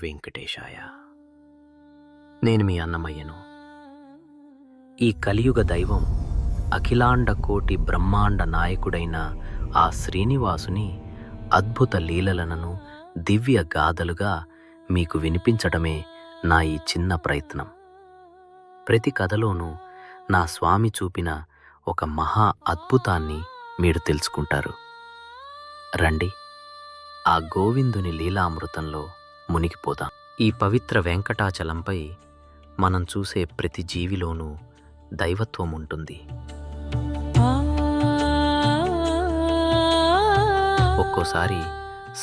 వెంకటేశాయ. నేను మీ అన్నమయ్యను. ఈ కలియుగ దైవం అఖిలాండ కోటి బ్రహ్మాండ నాయకుడైన ఆ శ్రీనివాసుని అద్భుత లీలలను దివ్య గాథలుగా మీకు వినిపించడమే నా ఈ చిన్న ప్రయత్నం. ప్రతి కథలోనూ నా స్వామి చూపిన ఒక మహా అద్భుతాన్ని మీరు తెలుసుకుంటారు. రండి, ఆ గోవిందుని లీలామృతంలో మునిగిపోదాం. ఈ పవిత్ర వెంకటాచలంపై మనం చూసే ప్రతి జీవిలోనూ దైవత్వం ఉంటుంది. ఒక్కోసారి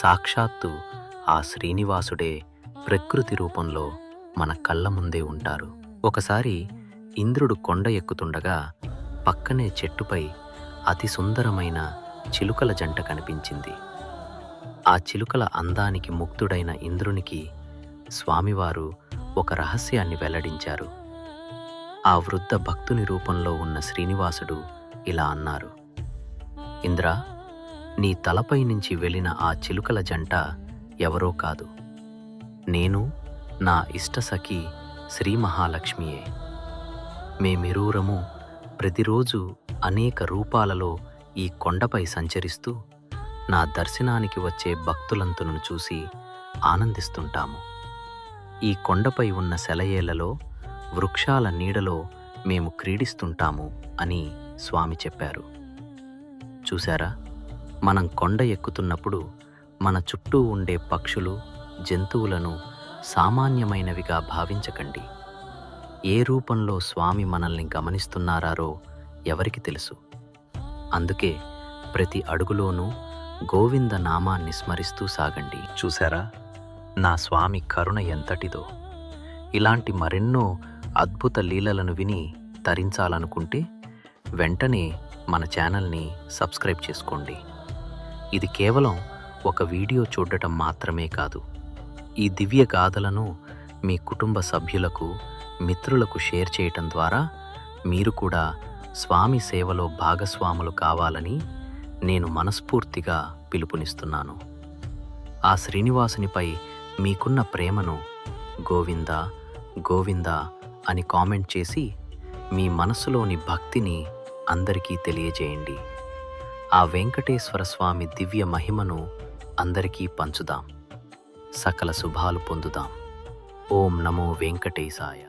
సాక్షాత్తు ఆ శ్రీనివాసుడే ప్రకృతి రూపంలో మన కళ్ళ ముందే ఉంటారు. ఒకసారి ఇంద్రుడు కొండ ఎక్కుతుండగా పక్కనే చెట్టుపై అతి సుందరమైన చిలుకల జంట కనిపించింది. ఆ చిలుకల అందానికి ముగ్ధుడైన ఇంద్రునికి స్వామివారు ఒక రహస్యాన్ని వెల్లడించారు. ఆ వృద్ధ భక్తుని రూపంలో ఉన్న శ్రీనివాసుడు ఇలా అన్నారు: ఇంద్రా, నీ తలపై నుంచి వెళ్ళిన ఆ చిలుకల జంట ఎవరో కాదు, నేను, నా ఇష్టసఖి శ్రీ మహాలక్ష్మియే. మేమిరువురము ప్రతిరోజు అనేక రూపాలలో ఈ కొండపై సంచరిస్తూ నా దర్శనానికి వచ్చే భక్తులంతును చూసి ఆనందిస్తుంటాము. ఈ కొండపై ఉన్న సెలయేళ్లలో, వృక్షాల నీడలో మేము క్రీడిస్తుంటాము అని స్వామి చెప్పారు. చూశారా, మనం కొండ ఎక్కుతున్నప్పుడు మన చుట్టూ ఉండే పక్షులు, జంతువులను సామాన్యమైనవిగా భావించకండి. ఏ రూపంలో స్వామి మనల్ని గమనిస్తున్నారో ఎవరికి తెలుసు. అందుకే ప్రతి అడుగులోనూ గోవింద నామాన్ని స్మరిస్తూ సాగండి. చూశారా, నా స్వామి కరుణ ఎంతటిదో. ఇలాంటి మరెన్నో అద్భుత లీలలను విని తరించాలనుకుంటే వెంటనే మన ఛానల్ని సబ్స్క్రైబ్ చేసుకోండి. ఇది కేవలం ఒక వీడియో చూడటం మాత్రమే కాదు. ఈ దివ్య గాథలను మీ కుటుంబ సభ్యులకు, మిత్రులకు షేర్ చేయటం ద్వారా మీరు కూడా స్వామి సేవలో భాగస్వాములు కావాలని నేను మనస్ఫూర్తిగా పిలుపునిస్తున్నాను. ఆ శ్రీనివాసునిపై మీకున్న ప్రేమను గోవిందా గోవిందా అని కామెంట్ చేసి మీ మనసులోని భక్తిని అందరికీ తెలియజేయండి. ఆ వెంకటేశ్వర స్వామి దివ్య మహిమను అందరికీ పంచుదాం. సకల శుభాలు పొందుదాం. ఓం నమో వెంకటేశాయ.